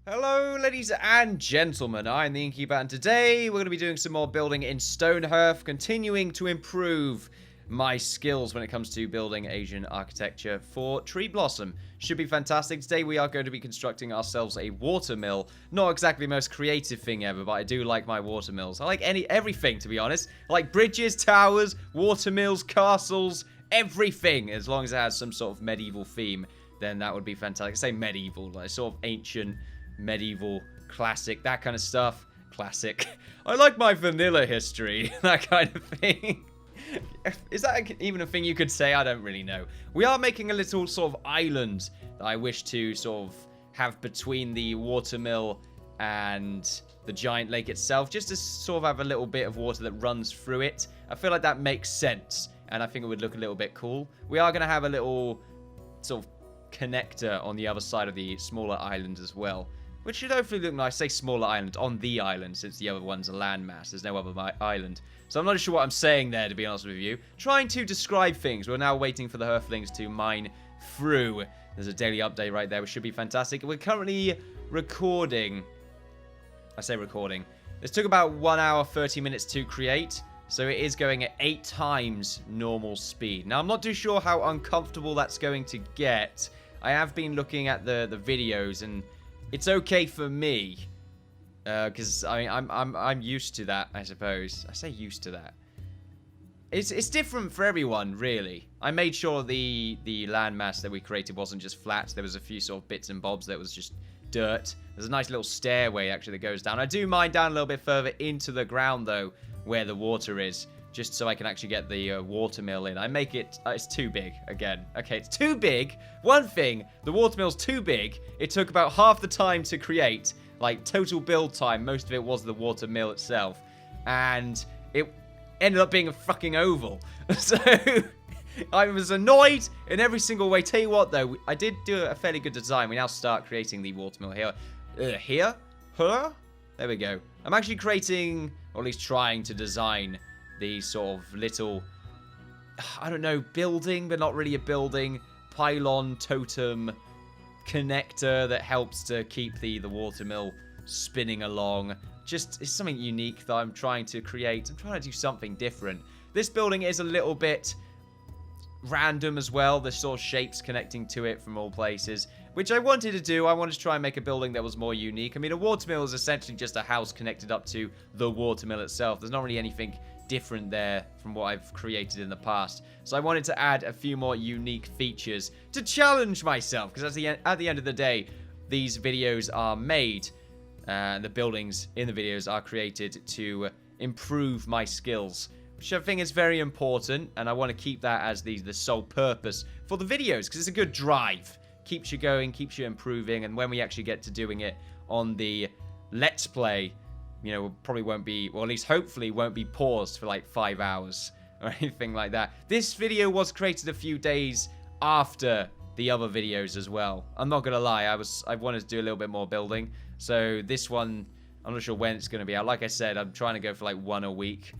Hello, ladies and gentlemen. I'm the Innkeeper, and today we're going to be doing some more building in Stonehearth, continuing to improve my skills when it comes to building Asian architecture for Tree Blossom. Should be fantastic. Today we are going to be constructing ourselves a watermill. Not exactly the most creative thing ever, but I do like my watermills. I like everything, to be honest. I like bridges, towers, watermills, castles, everything, as long as it has some sort of medieval theme. Then that would be fantastic. I say medieval, like sort of ancient, medieval, classic, that kind of stuff. Classic. I like my vanilla history, that kind of thing. Is that even a thing you could say? I don't really know. We are making a little sort of island that I wish to sort of have between the watermill and the giant lake itself, just to sort of have a little bit of water that runs through it. I feel like that makes sense, and I think it would look a little bit cool. We are going to have a little sort of connector on the other side of the smaller island as well, which should hopefully look nice. Say smaller island on the island, since the other one's a landmass. There's no other island. So I'm not sure what I'm saying there, to be honest with you. Trying to describe things. We're now waiting for the Hearthlings to mine through. There's a daily update right there, which should be fantastic. We're currently recording. I say recording. This took about 1 hour, 30 minutes to create. So it is going at 8 times normal speed. Now, I'm not too sure how uncomfortable that's going to get. I have been looking at the videos, and it's okay for me. Because I'm used to that, I suppose. I say used to that. It's different for everyone, really. I made sure the landmass that we created wasn't just flat. There was a few sort of bits and bobs that was just dirt. There's a nice little stairway, actually, that goes down. I do mine down a little bit further into the ground, though, where the water is, just so I can actually get the watermill in. I make it... it's too big, again. Okay, it's too big. One thing, the watermill's too big. It took about half the time to create. Like, total build time, most of it was the watermill itself. And it ended up being a fucking oval. So, I was annoyed in every single way. Tell you what, though, I did do a fairly good design. We now start creating the watermill here. Here? Huh? There we go. I'm actually creating, or at least trying to design, the sort of little, I don't know, building, but not really a building, pylon, totem, connector that helps to keep the watermill spinning along. Just, it's something unique that I'm trying to create. I'm trying to do something different. This building is a little bit random as well. There's sort of shapes connecting to it from all places, which I wanted to do. I wanted to try and make a building that was more unique. I mean, a watermill is essentially just a house connected up to the watermill itself. There's not really anything different there from what I've created in the past. So I wanted to add a few more unique features to challenge myself, because at the end of the day, these videos are made, and the buildings in the videos are created to improve my skills, which I think is very important, and I want to keep that as the sole purpose for the videos, because it's a good drive. Keeps you going, keeps you improving, and when we actually get to doing it on the Let's Play, you know, probably won't be, well, at least hopefully won't be paused for like 5 hours or anything like that. This video was created a few days after the other videos as well. I'm not gonna lie, I wanted to do a little bit more building. So this one, I'm not sure when it's gonna be out. Like I said, I'm trying to go for like 1 a week,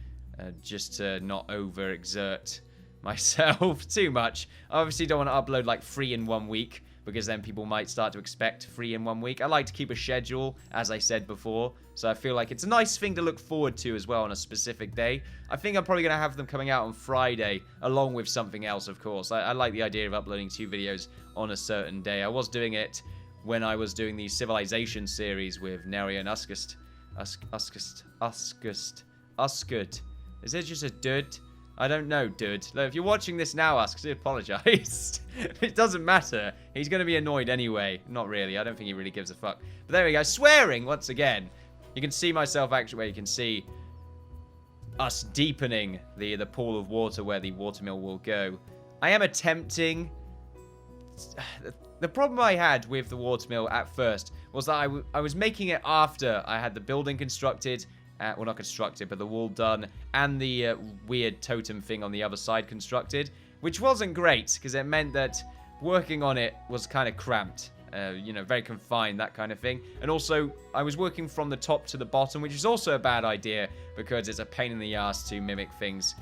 just to not overexert myself too much. I obviously don't want to upload like 3 in 1 week, because then people might start to expect 3 in 1 week. I like to keep a schedule, as I said before, so I feel like it's a nice thing to look forward to as well on a specific day. I think I'm probably going to have them coming out on Friday, along with something else, of course. I like the idea of uploading 2 videos on a certain day. I was doing it when I was doing the Civilization series with Neri and Uskust. Is it just a dude? I don't know, dude. Look, if you're watching this now, I apologize. It doesn't matter. He's going to be annoyed anyway. Not really. I don't think he really gives a fuck. But there we go. Swearing once again. You can see myself actually where you can see us deepening the pool of water where the watermill will go. I am attempting... The problem I had with the watermill at first was that I was making it after I had the building constructed. Well, not constructed, but the wall done, and the weird totem thing on the other side constructed, which wasn't great, because it meant that working on it was kind of cramped, you know, very confined, that kind of thing. And also, I was working from the top to the bottom, which is also a bad idea, because it's a pain in the ass to mimic things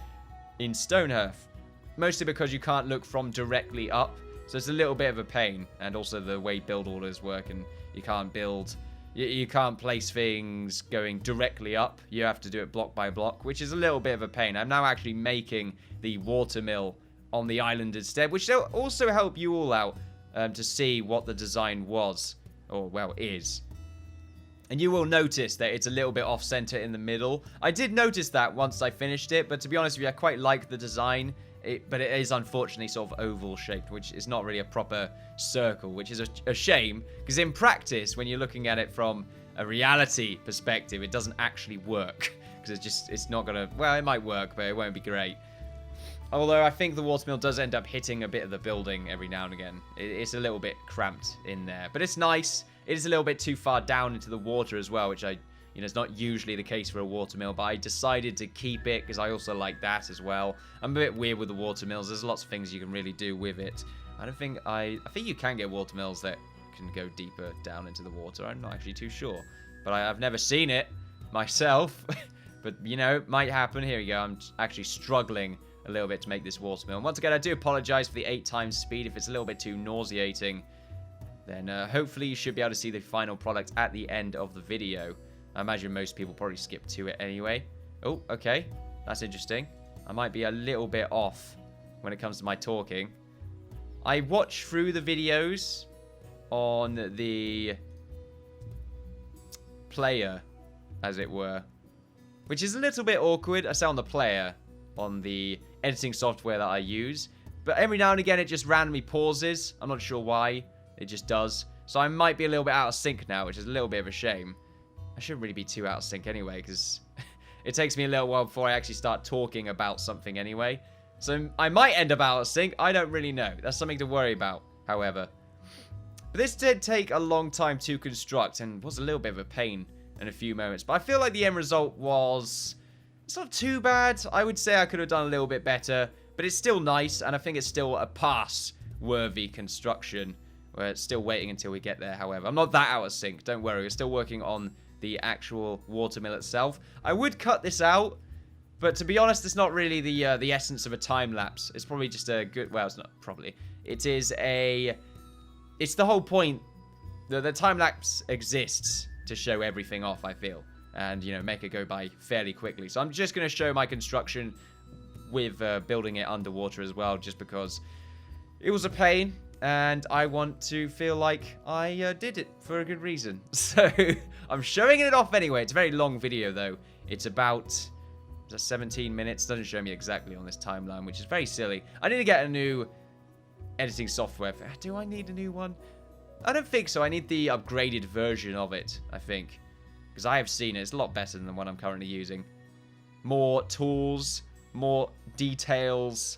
in Stonehearth. Mostly because you can't look from directly up, so it's a little bit of a pain, and also the way build orders work, and you can't build You can't place things going directly up. You have to do it block by block, which is a little bit of a pain. I'm now actually making the watermill on the island instead, which will also help you all out to see what the design was, or, well, is. And you will notice that it's a little bit off-center in the middle. I did notice that once I finished it, but to be honest with you, I quite like the design. But it is unfortunately sort of oval-shaped, which is not really a proper circle, which is a shame. Because in practice, when you're looking at it from a reality perspective, it doesn't actually work. Because it's not going to... Well, it might work, but it won't be great. Although I think the watermill does end up hitting a bit of the building every now and again. It's a little bit cramped in there. But it's nice. It is a little bit too far down into the water as well, which it's not usually the case for a watermill, but I decided to keep it because I also like that as well. I'm a bit weird with the watermills. There's lots of things you can really do with it. I think you can get watermills that can go deeper down into the water. I'm not actually too sure, but I've never seen it myself. But, it might happen. Here we go. I'm actually struggling a little bit to make this watermill. And once again, I do apologize for the 8 times speed. If it's a little bit too nauseating, then hopefully you should be able to see the final product at the end of the video. I imagine most people probably skip to it anyway. Oh, okay. That's interesting. I might be a little bit off when it comes to my talking. I watch through the videos on the player, as it were, which is a little bit awkward. I say on the player, on the editing software that I use. But every now and again, it just randomly pauses. I'm not sure why. It just does. So I might be a little bit out of sync now, which is a little bit of a shame. I shouldn't really be too out of sync anyway, because it takes me a little while before I actually start talking about something anyway. So I might end up out of sync. I don't really know. That's something to worry about, however. But this did take a long time to construct and was a little bit of a pain in a few moments. But I feel like the end result was... It's not too bad. I would say I could have done a little bit better. But it's still nice, and I think it's still a pass-worthy construction. We're still waiting until we get there, however. I'm not that out of sync. Don't worry. We're still working on the actual watermill itself. I would cut this out, but to be honest, it's not really the essence of a time-lapse. It's probably just a good... Well, it's not probably. It is a... It's the whole point. The time-lapse exists to show everything off, I feel. And, make it go by fairly quickly. So I'm just going to show my construction with building it underwater as well, just because it was a pain. And I want to feel like I did it for a good reason. So I'm showing it off anyway. It's a very long video, though. It's about 17 minutes. Doesn't show me exactly on this timeline, which is very silly. I need to get a new editing software. Do I need a new one? I don't think so. I need the upgraded version of it, I think. Because I have seen it. It's a lot better than the one I'm currently using. More tools, more details,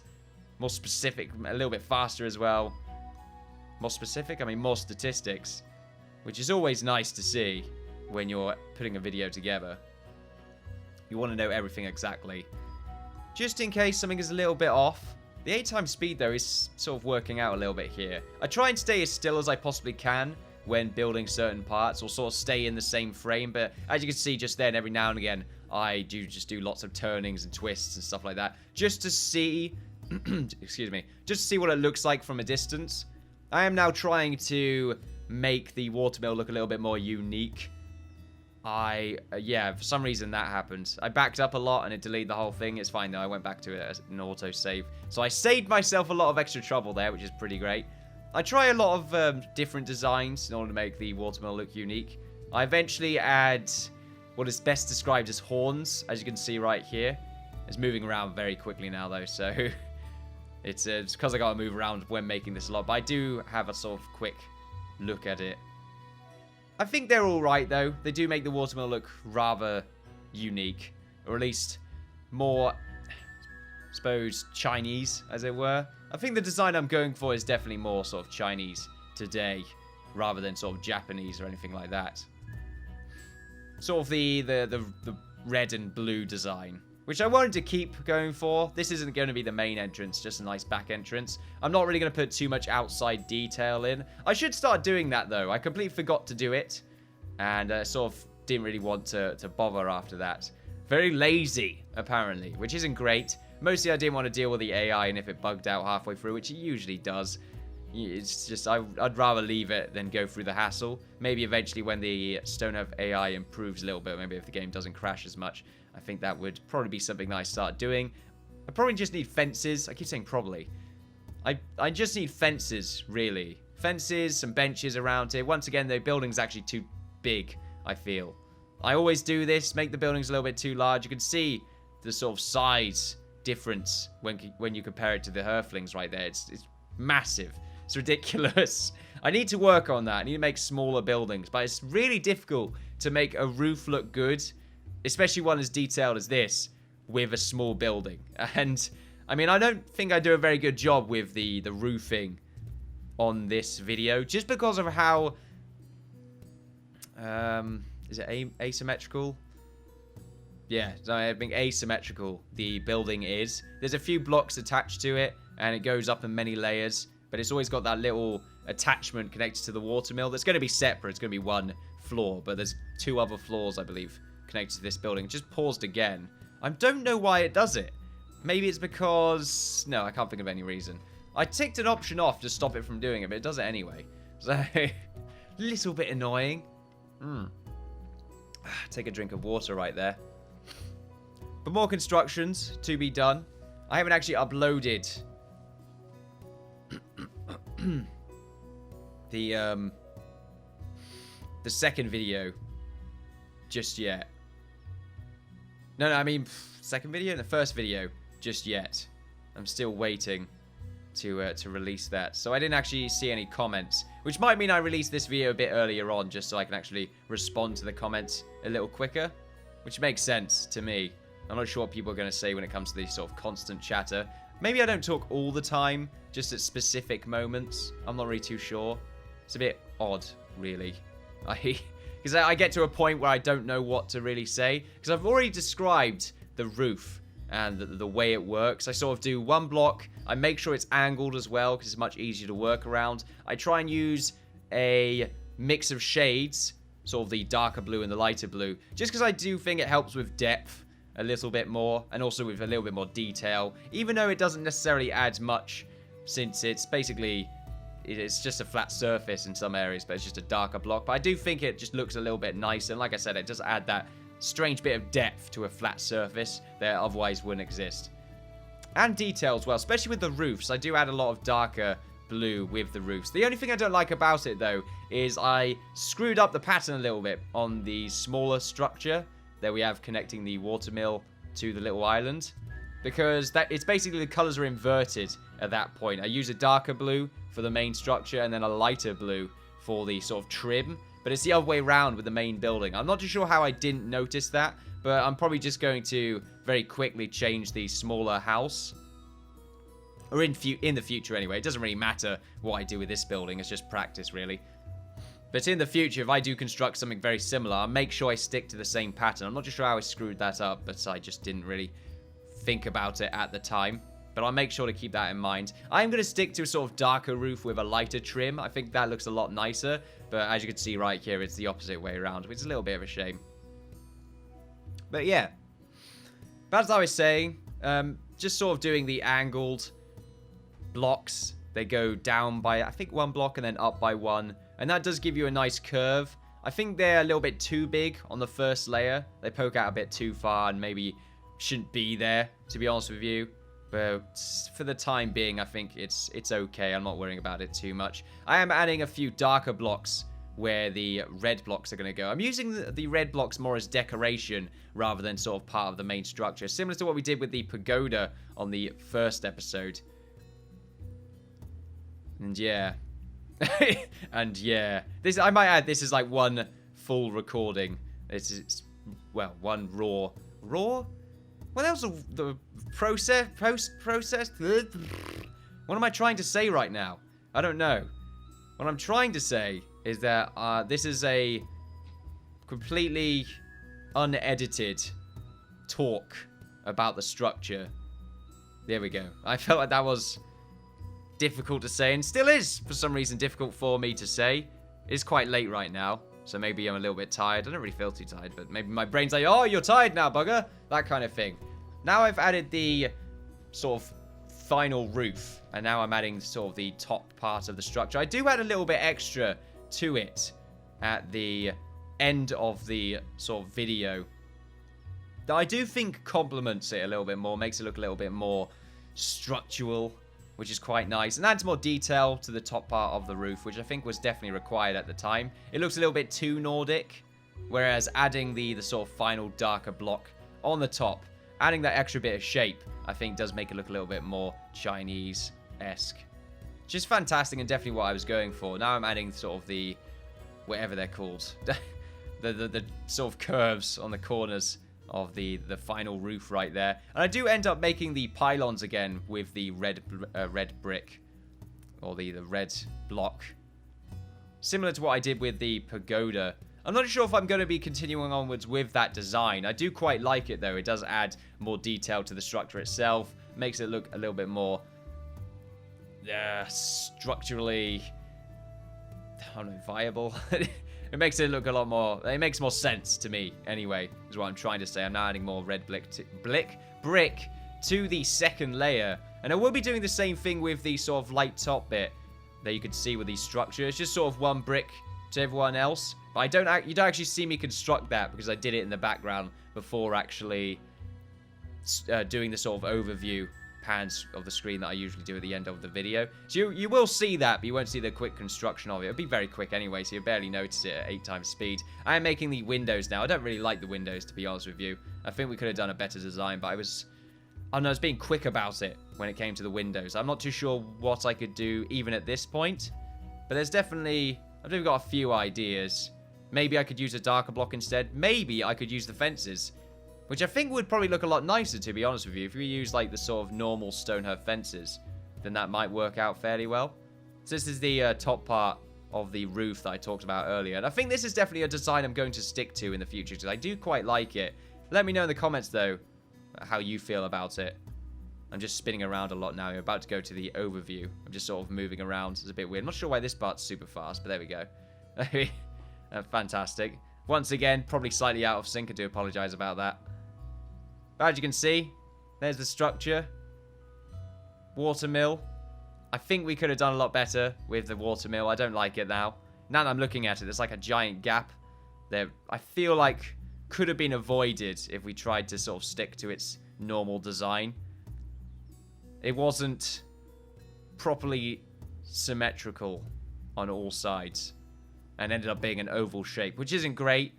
more specific, a little bit faster as well. More specific? I mean, more statistics. Which is always nice to see when you're putting a video together. You want to know everything exactly. Just in case something is a little bit off. The 8 times speed, though, is sort of working out a little bit here. I try and stay as still as I possibly can when building certain parts, or sort of stay in the same frame. But as you can see just then, every now and again, I do lots of turnings and twists and stuff like that. Just to see... excuse me. Just to see what it looks like from a distance. I am now trying to make the watermill look a little bit more unique. Yeah, for some reason that happened. I backed up a lot and it deleted the whole thing. It's fine though, I went back to it as an autosave. So I saved myself a lot of extra trouble there, which is pretty great. I try a lot of different designs in order to make the watermill look unique. I eventually add what is best described as horns, as you can see right here. It's moving around very quickly now though, so... It's because I gotta move around when making this a lot, but I do have a sort of quick look at it. I think they're alright though. They do make the watermill look rather unique, or at least more, I suppose, Chinese, as it were. I think the design I'm going for is definitely more sort of Chinese today, rather than sort of Japanese or anything like that. Sort of the red and blue design, which I wanted to keep going for. This isn't going to be the main entrance, just a nice back entrance. I'm not really going to put too much outside detail in. I should start doing that, though. I completely forgot to do it, and sort of didn't really want to bother after that. Very lazy, apparently, which isn't great. Mostly I didn't want to deal with the AI, and if it bugged out halfway through, which it usually does. It's just, I'd rather leave it than go through the hassle. Maybe eventually when the Stonehearth AI improves a little bit, maybe if the game doesn't crash as much, I think that would probably be something that I start doing. I probably just need fences. I keep saying probably. I just need fences, really. Fences, some benches around here. Once again, the building's actually too big, I feel. I always do this, make the buildings a little bit too large. You can see the sort of size difference when you compare it to the Hearthlings right there. It's massive. It's ridiculous. I need to work on that. I need to make smaller buildings, but it's really difficult to make a roof look good, especially one as detailed as this, with a small building. And, I mean, I don't think I do a very good job with the roofing on this video, just because of how, is it asymmetrical? Yeah, so I think asymmetrical the building is. There's a few blocks attached to it, and it goes up in many layers, but it's always got that little attachment connected to the watermill. That's going to be separate. It's going to be one floor, but there's 2 other floors, I believe, connected to this building. It just paused again. I don't know why it does it. Maybe it's because... No, I can't think of any reason. I ticked an option off to stop it from doing it, but it does it anyway. So, a little bit annoying. Take a drink of water right there. But more constructions to be done. I haven't actually uploaded the second video just yet. No, I mean second video, the first video just yet. I'm still waiting to release that. So I didn't actually see any comments, which might mean I release this video a bit earlier on, just so I can actually respond to the comments a little quicker, which makes sense to me. I'm not sure what people are going to say when it comes to this sort of constant chatter. Maybe I don't talk all the time, just at specific moments. I'm not really too sure. It's a bit odd, really. Because I get to a point where I don't know what to really say. Because I've already described the roof and the way it works. I sort of do one block. I make sure it's angled as well, because it's much easier to work around. I try and use a mix of shades, sort of the darker blue and the lighter blue, just because I do think it helps with depth a little bit more, and also with a little bit more detail, even though it doesn't necessarily add much, since it's basically, it's just a flat surface in some areas, but it's just a darker block. But I do think it just looks a little bit nicer, and like I said, it does add that strange bit of depth to a flat surface that otherwise wouldn't exist. And detail as well, especially with the roofs. I do add a lot of darker blue with the roofs. The only thing I don't like about it, though, is I screwed up the pattern a little bit on the smaller structure that we have connecting the watermill to the little island, because it's basically the colors are inverted at that point. I use a darker blue for the main structure and then a lighter blue for the sort of trim, but it's the other way around with the main building. I'm not too sure how I didn't notice that, but I'm probably just going to very quickly change the smaller house, or in the future anyway. It doesn't really matter what I do with this building, it's just practice really. But in the future, if I do construct something very similar, I'll make sure I stick to the same pattern. I'm not too sure how I screwed that up, but I just didn't really think about it at the time. But I'll make sure to keep that in mind. I'm going to stick to a sort of darker roof with a lighter trim. I think that looks a lot nicer. But as you can see right here, it's the opposite way around, which is a little bit of a shame. But yeah, but as I was saying, just sort of doing the angled blocks. They go down by, I think, 1 block and then up by 1. And that does give you a nice curve. I think they're a little bit too big on the first layer. They poke out a bit too far and maybe shouldn't be there, to be honest with you. But for the time being, I think it's okay. I'm not worrying about it too much. I am adding a few darker blocks where the red blocks are going to go. I'm using the red blocks more as decoration rather than sort of part of the main structure. Similar to what we did with the pagoda on the first episode. And yeah. And yeah, this, I might add, this is like one full recording. This is, well, one raw. What else? The post-process? What am I trying to say right now? I don't know. What I'm trying to say is that this is a completely unedited talk about the structure. There we go. I felt like that was difficult to say, and still is, for some reason, difficult for me to say. It's quite late right now, so maybe I'm a little bit tired. I don't really feel too tired, but maybe my brain's like, oh, you're tired now, bugger. That kind of thing. Now I've added the sort of final roof. And now I'm adding sort of the top part of the structure. I do add a little bit extra to it at the end of the sort of video that I do think complements it a little bit more, makes it look a little bit more structural, which is quite nice, and adds more detail to the top part of the roof, which I think was definitely required at the time. It looks a little bit too Nordic, whereas adding the sort of final darker block on the top, adding that extra bit of shape, I think does make it look a little bit more Chinese-esque. Which is fantastic and definitely what I was going for. Now I'm adding sort of the, whatever they're called, the sort of curves on the corners of the final roof right there. And I do end up making the pylons again with the red brick, or the red block, similar to what I did with the pagoda. I'm not sure if I'm going to be continuing onwards with that design. I do quite like it though. It does add more detail to the structure itself, makes it look a little bit more structurally, I don't know, viable. It makes it look a lot more, it makes more sense to me, anyway, is what I'm trying to say. I'm now adding more red brick to the second layer. And I will be doing the same thing with the sort of light top bit that you can see with these structures. It's just sort of one brick to everyone else. But you don't actually see me construct that because I did it in the background before actually doing the sort of overview pans of the screen that I usually do at the end of the video. So you will see that, but you won't see the quick construction of it. It'll be very quick anyway, so you'll barely notice it at 8 times speed. I am making the windows now. I don't really like the windows, to be honest with you. I think we could have done a better design, but I don't know, I was being quick about it when it came to the windows. I'm not too sure what I could do even at this point, but there's definitely, I've got a few ideas. Maybe I could use a darker block instead. Maybe I could use the fences, which I think would probably look a lot nicer, to be honest with you. If we use, like, the sort of normal Stonehearth fences, then that might work out fairly well. So this is the top part of the roof that I talked about earlier. And I think this is definitely a design I'm going to stick to in the future, because I do quite like it. Let me know in the comments, though, how you feel about it. I'm just spinning around a lot now. I'm about to go to the overview. I'm just sort of moving around. It's a bit weird. I'm not sure why this part's super fast, but there we go. Fantastic. Once again, probably slightly out of sync. I do apologize about that. But as you can see, there's the structure. Watermill. I think we could have done a lot better with the watermill. I don't like it now. Now that I'm looking at it, there's like a giant gap there. I feel like could have been avoided if we tried to sort of stick to its normal design. It wasn't properly symmetrical on all sides and ended up being an oval shape, which isn't great.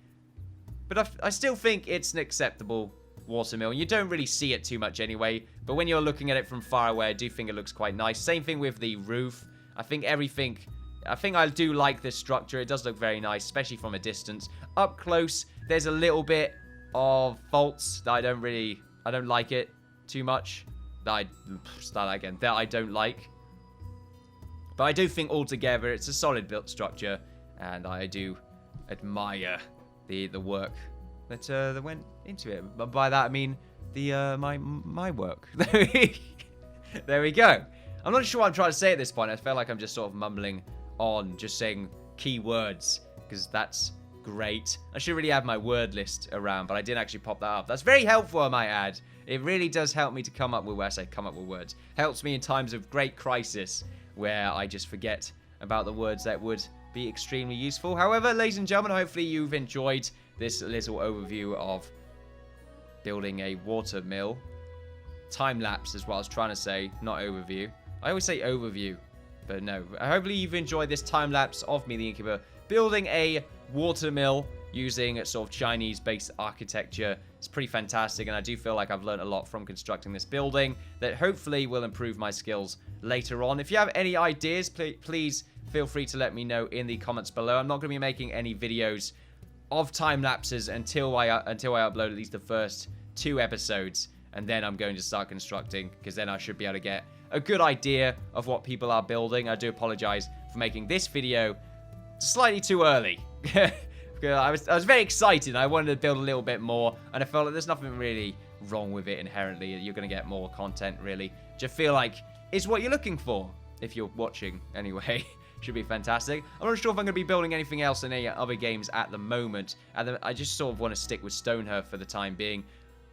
But I still think it's an acceptable watermill. You don't really see it too much anyway, but when you're looking at it from far away, I do think it looks quite nice. Same thing with the roof. I think I do like this structure. It does look very nice, especially from a distance. Up close, there's a little bit of faults that I don't like it too much. That I don't like. But I do think altogether it's a solid built structure, and I do admire the work that went into it. But by that I mean the my work. There we go. I'm not sure what I'm trying to say at this point. I feel like I'm just sort of mumbling on, just saying key words, because that's great. I should really have my word list around, but I didn't actually pop that up. That's very helpful, I might add. It really does help me to come up with words. Helps me in times of great crisis where I just forget about the words that would be extremely useful. However, ladies and gentlemen, hopefully you've enjoyed this little overview of building a watermill. Time-lapse is what I was trying to say, not overview. I always say overview, but no. Hopefully you've enjoyed this time-lapse of me, the Innkeeper, building a watermill using sort of Chinese-based architecture. It's pretty fantastic, and I do feel like I've learned a lot from constructing this building that hopefully will improve my skills later on. If you have any ideas, please feel free to let me know in the comments below. I'm not going to be making any videos of time lapses until I upload at least the first 2 episodes, and then I'm going to start constructing, because then I should be able to get a good idea of what people are building. I do apologize for making this video slightly too early. I was very excited. I wanted to build a little bit more, and I felt like there's nothing really wrong with it inherently. You're going to get more content, really. Just feel like it's what you're looking for if you're watching anyway. Should be fantastic. I'm not sure if I'm going to be building anything else in any other games at the moment. I just sort of want to stick with Stonehearth for the time being.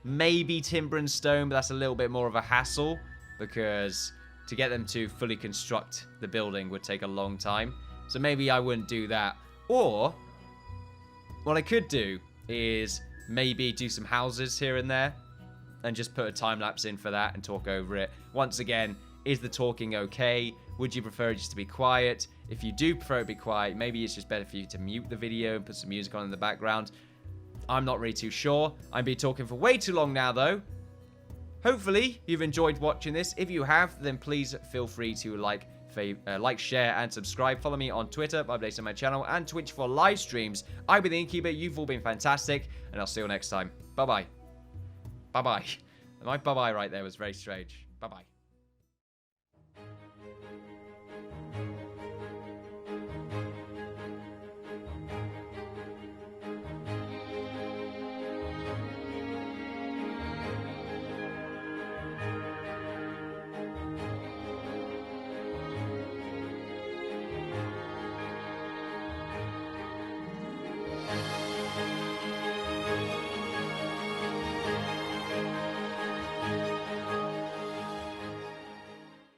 Maybe Timber and Stone, but that's a little bit more of a hassle. because to get them to fully construct the building would take a long time. So maybe I wouldn't do that. Or what I could do is maybe do some houses here and there and just put a time lapse in for that and talk over it. Once again, is the talking okay? Would you prefer it just to be quiet? If you do prefer it to be quiet, maybe it's just better for you to mute the video and put some music on in the background. I'm not really too sure. I've been talking for way too long now, though. Hopefully, you've enjoyed watching this. If you have, then please feel free to like, share, and subscribe. Follow me on Twitter for updates on my channel and Twitch for live streams. I've been the Innkeeper. You've all been fantastic, and I'll see you next time. Bye-bye. Bye-bye. My bye-bye right there was very strange. Bye-bye.